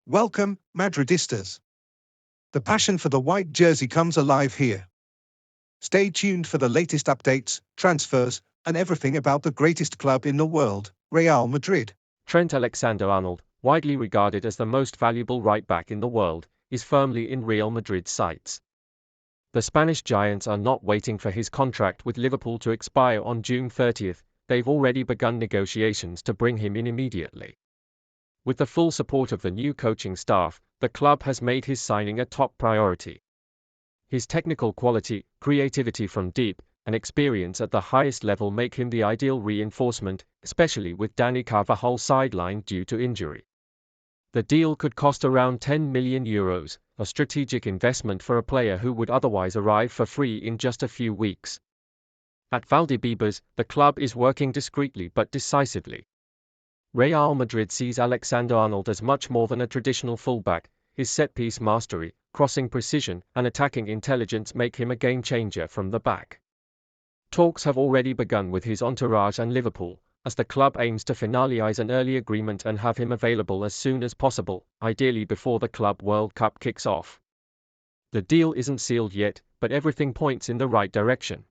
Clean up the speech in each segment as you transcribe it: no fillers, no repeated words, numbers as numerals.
Welcome, Madridistas. The passion for the white jersey comes alive here. Stay tuned for the latest updates, transfers, and everything about the greatest club in the world, Real Madrid. Trent Alexander-Arnold, widely regarded as the most valuable right-back in the world, is firmly in Real Madrid's sights. The Spanish giants are not waiting for his contract with Liverpool to expire on June 30th, they've already begun negotiations to bring him in immediately. With the full support of the new coaching staff, the club has made his signing a top priority. His technical quality, creativity from deep, and experience at the highest level make him the ideal reinforcement, especially with Dani Carvajal sidelined due to injury. The deal could cost around €10 million, a strategic investment for a player who would otherwise arrive for free in just a few weeks. At Valdebebas, the club is working discreetly but decisively. Real Madrid sees Alexander-Arnold as much more than a traditional fullback. His set-piece mastery, crossing precision, and attacking intelligence make him a game-changer from the back. Talks have already begun with his entourage and Liverpool, as the club aims to finalize an early agreement and have him available as soon as possible, ideally before the Club World Cup kicks off. The deal isn't sealed yet, but everything points in the right direction.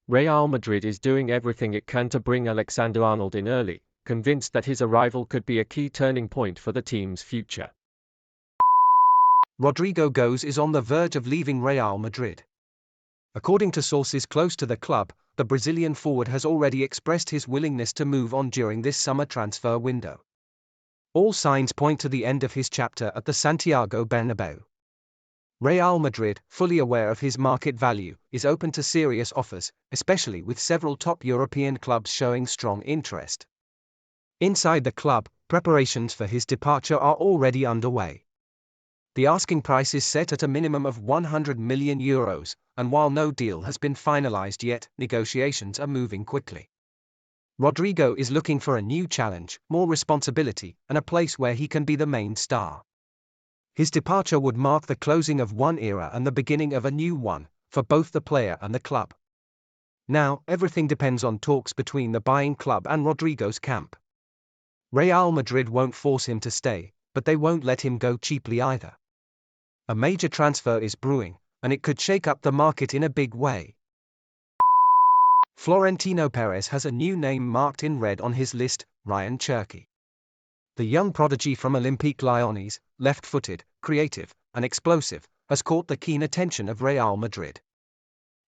Real Madrid is doing everything it can to bring Alexander-Arnold in early, convinced that his arrival could be a key turning point for the team's future. Rodrigo is on the verge of leaving Real Madrid. According to sources close to the club, the Brazilian forward has already expressed his willingness to move on during this summer transfer window. All signs point to the end of his chapter at the Santiago Bernabéu. Real Madrid, fully aware of his market value, is open to serious offers, especially with several top European clubs showing strong interest. Inside the club, preparations for his departure are already underway. The asking price is set at a minimum of €100 million, and while no deal has been finalized yet, negotiations are moving quickly. Rodrigo is looking for a new challenge, more responsibility, and a place where he can be the main star. His departure would mark the closing of one era and the beginning of a new one, for both the player and the club. Now, everything depends on talks between the buying club and Rodrigo's camp. Real Madrid won't force him to stay, but they won't let him go cheaply either. A major transfer is brewing, and it could shake up the market in a big way. Florentino Perez has a new name marked in red on his list, Ryan Chery. The young prodigy from Olympique Lyonnais, left-footed, creative, and explosive, has caught the keen attention of Real Madrid.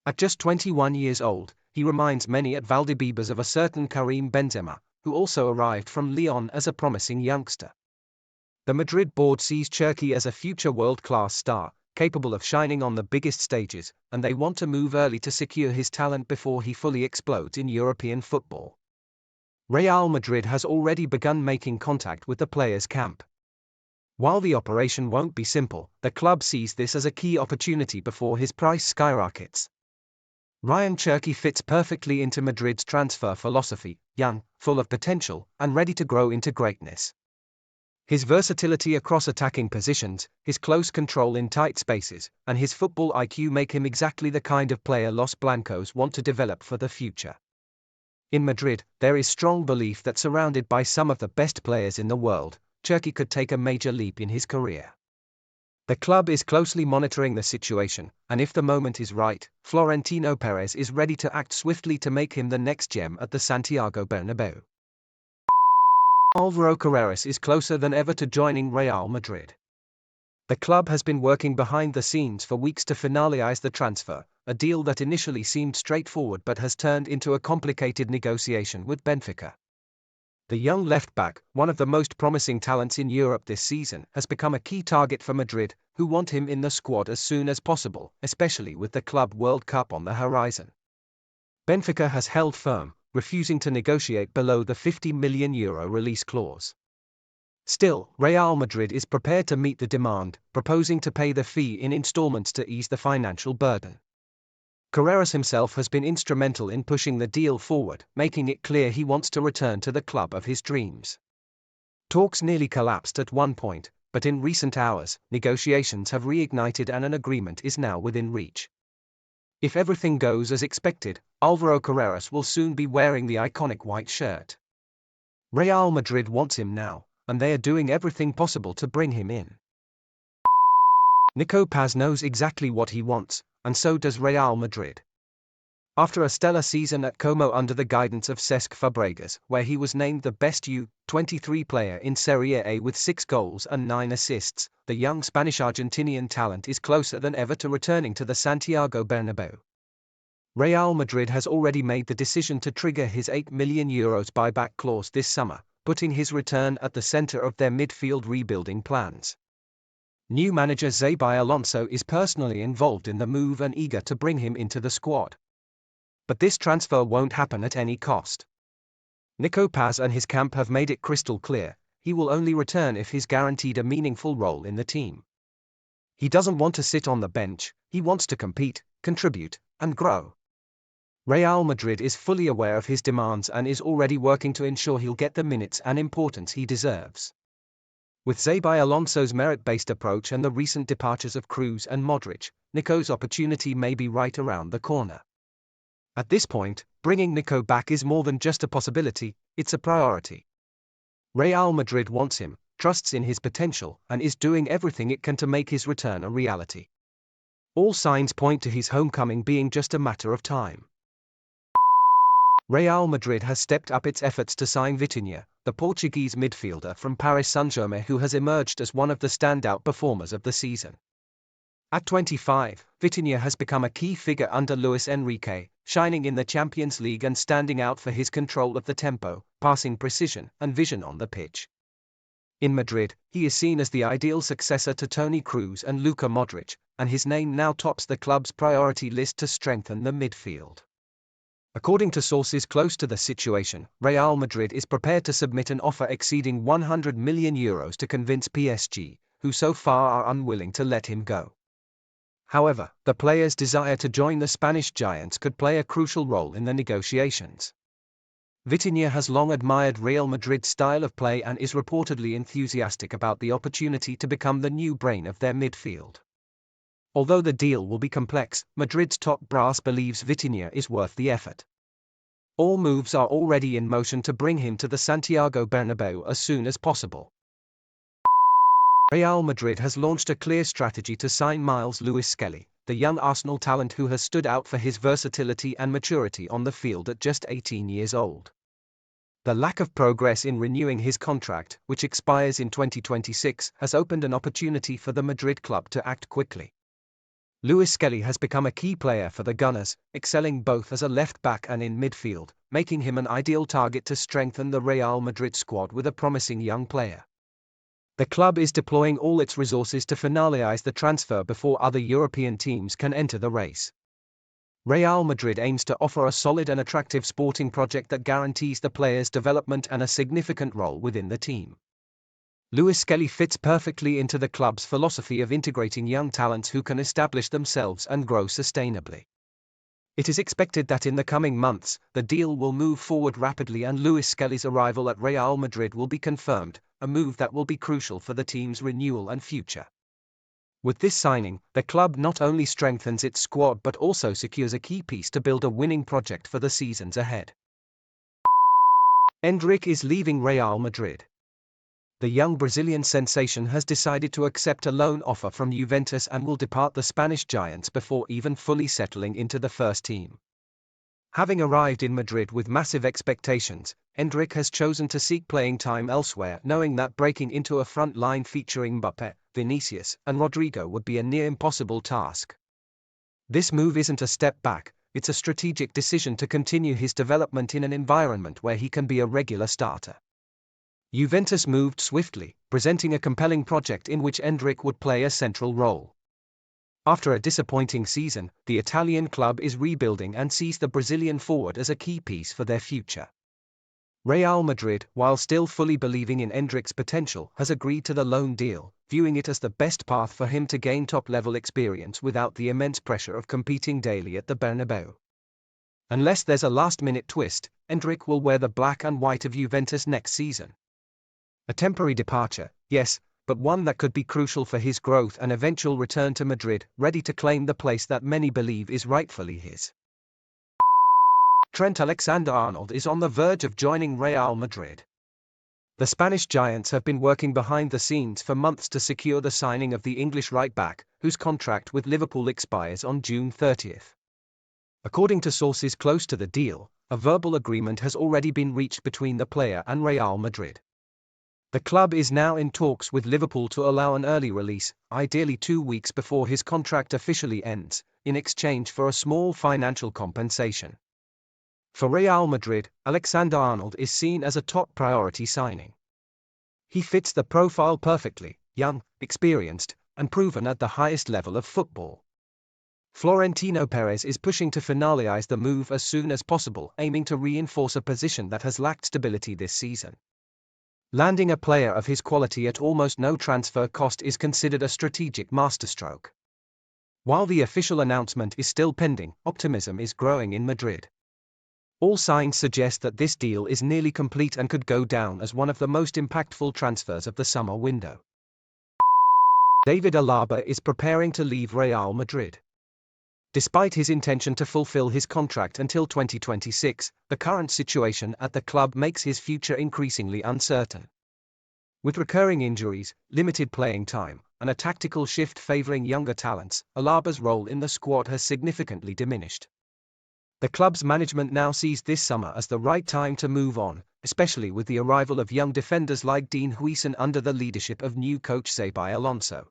At just 21 years old, he reminds many at Valdebebas of a certain Karim Benzema, who also arrived from Lyon as a promising youngster. The Madrid board sees Chery as a future world-class star, capable of shining on the biggest stages, and they want to move early to secure his talent before he fully explodes in European football. Real Madrid has already begun making contact with the player's camp. While the operation won't be simple, the club sees this as a key opportunity before his price skyrockets. Ryan Chery fits perfectly into Madrid's transfer philosophy, young, full of potential, and ready to grow into greatness. His versatility across attacking positions, his close control in tight spaces, and his football IQ make him exactly the kind of player Los Blancos want to develop for the future. In Madrid, there is strong belief that surrounded by some of the best players in the world, Chery could take a major leap in his career. The club is closely monitoring the situation, and if the moment is right, Florentino Perez is ready to act swiftly to make him the next gem at the Santiago Bernabéu. Alvaro Carreras is closer than ever to joining Real Madrid. The club has been working behind the scenes for weeks to finalize the transfer, a deal that initially seemed straightforward but has turned into a complicated negotiation with Benfica. The young left-back, one of the most promising talents in Europe this season, has become a key target for Madrid, who want him in the squad as soon as possible, especially with the Club World Cup on the horizon. Benfica has held firm, refusing to negotiate below the €50 million release clause. Still, Real Madrid is prepared to meet the demand, proposing to pay the fee in installments to ease the financial burden. Carreras himself has been instrumental in pushing the deal forward, making it clear he wants to return to the club of his dreams. Talks nearly collapsed at one point, but in recent hours, negotiations have reignited and an agreement is now within reach. If everything goes as expected, Alvaro Carreras will soon be wearing the iconic white shirt. Real Madrid wants him now, and they are doing everything possible to bring him in. Nico Paz knows exactly what he wants, and so does Real Madrid. After a stellar season at Como under the guidance of Cesc Fabregas, where he was named the best U-23 player in Serie A with 6 goals and 9 assists, the young Spanish-Argentinian talent is closer than ever to returning to the Santiago Bernabéu. Real Madrid has already made the decision to trigger his €8 million buyback clause this summer, putting his return at the center of their midfield rebuilding plans. New manager Xabi Alonso is personally involved in the move and eager to bring him into the squad. But this transfer won't happen at any cost. Nico Paz and his camp have made it crystal clear, he will only return if he's guaranteed a meaningful role in the team. He doesn't want to sit on the bench, he wants to compete, contribute, and grow. Real Madrid is fully aware of his demands and is already working to ensure he'll get the minutes and importance he deserves. With Xabi Alonso's merit-based approach and the recent departures of Kroos and Modric, Nico's opportunity may be right around the corner. At this point, bringing Nico back is more than just a possibility, it's a priority. Real Madrid wants him, trusts in his potential, and is doing everything it can to make his return a reality. All signs point to his homecoming being just a matter of time. Real Madrid has stepped up its efforts to sign VITIA, the Portuguese midfielder from Paris Saint-Germain who has emerged as one of the standout performers of the season. At 25, VITIA has become a key figure under Luis Enrique, shining in the Champions League and standing out for his control of the tempo, passing precision, and vision on the pitch. In Madrid, he is seen as the ideal successor to Toni Kroos and Luka Modric, and his name now tops the club's priority list to strengthen the midfield. According to sources close to the situation, Real Madrid is prepared to submit an offer exceeding €100 million to convince PSG, who so far are unwilling to let him go. However, the player's desire to join the Spanish giants could play a crucial role in the negotiations. VITIA has long admired Real Madrid's style of play and is reportedly enthusiastic about the opportunity to become the new brain of their midfield. Although the deal will be complex, Madrid's top brass believes VITIA is worth the effort. All moves are already in motion to bring him to the Santiago Bernabéu as soon as possible. Real Madrid has launched a clear strategy to sign Miles Lewis Skelly, the young Arsenal talent who has stood out for his versatility and maturity on the field at just 18 years old. The lack of progress in renewing his contract, which expires in 2026, has opened an opportunity for the Madrid club to act quickly. Lewis Skelly has become a key player for the Gunners, excelling both as a left-back and in midfield, making him an ideal target to strengthen the Real Madrid squad with a promising young player. The club is deploying all its resources to finalize the transfer before other European teams can enter the race. Real Madrid aims to offer a solid and attractive sporting project that guarantees the player's development and a significant role within the team. Lewis Skelly fits perfectly into the club's philosophy of integrating young talents who can establish themselves and grow sustainably. It is expected that in the coming months, the deal will move forward rapidly and Lewis Skelly's arrival at Real Madrid will be confirmed, a move that will be crucial for the team's renewal and future. With this signing, the club not only strengthens its squad but also secures a key piece to build a winning project for the seasons ahead. Enrich is leaving Real Madrid. The young Brazilian sensation has decided to accept a loan offer from Juventus and will depart the Spanish giants before even fully settling into the first team. Having arrived in Madrid with massive expectations, Enrich has chosen to seek playing time elsewhere, knowing that breaking into a front line featuring Mbappé, Vinicius, and Rodrigo would be a near impossible task. This move isn't a step back, it's a strategic decision to continue his development in an environment where he can be a regular starter. Juventus moved swiftly, presenting a compelling project in which Enrich would play a central role. After a disappointing season, the Italian club is rebuilding and sees the Brazilian forward as a key piece for their future. Real Madrid, while still fully believing in Enrich's potential, has agreed to the loan deal, viewing it as the best path for him to gain top-level experience without the immense pressure of competing daily at the Bernabéu. Unless there's a last-minute twist, Enrich will wear the black and white of Juventus next season. A temporary departure, yes, but one that could be crucial for his growth and eventual return to Madrid, ready to claim the place that many believe is rightfully his. Trent Alexander-Arnold is on the verge of joining Real Madrid. The Spanish giants have been working behind the scenes for months to secure the signing of the English right-back, whose contract with Liverpool expires on June 30. According to sources close to the deal, a verbal agreement has already been reached between the player and Real Madrid. The club is now in talks with Liverpool to allow an early release, ideally 2 weeks before his contract officially ends, in exchange for a small financial compensation. For Real Madrid, Alexander-Arnold is seen as a top priority signing. He fits the profile perfectly: young, experienced, and proven at the highest level of football. Florentino Perez is pushing to finalize the move as soon as possible, aiming to reinforce a position that has lacked stability this season. Landing a player of his quality at almost no transfer cost is considered a strategic masterstroke. While the official announcement is still pending, optimism is growing in Madrid. All signs suggest that this deal is nearly complete and could go down as one of the most impactful transfers of the summer window. David Alaba is preparing to leave Real Madrid. Despite his intention to fulfill his contract until 2026, the current situation at the club makes his future increasingly uncertain. With recurring injuries, limited playing time, and a tactical shift favoring younger talents, Alaba's role in the squad has significantly diminished. The club's management now sees this summer as the right time to move on, especially with the arrival of young defenders like Dean Huijsen under the leadership of new coach Xabi Alonso.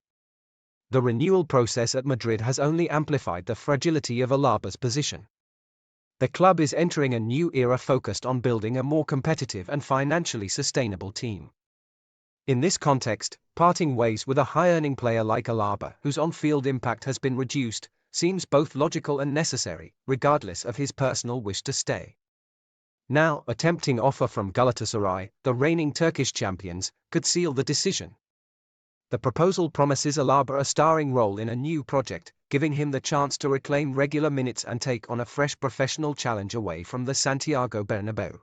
The renewal process at Madrid has only amplified the fragility of Alaba's position. The club is entering a new era focused on building a more competitive and financially sustainable team. In this context, parting ways with a high-earning player like Alaba, whose on-field impact has been reduced, seems both logical and necessary, regardless of his personal wish to stay. Now, a tempting offer from Galatasaray, the reigning Turkish champions, could seal the decision. The proposal promises Alaba a starring role in a new project, giving him the chance to reclaim regular minutes and take on a fresh professional challenge away from the Santiago Bernabéu.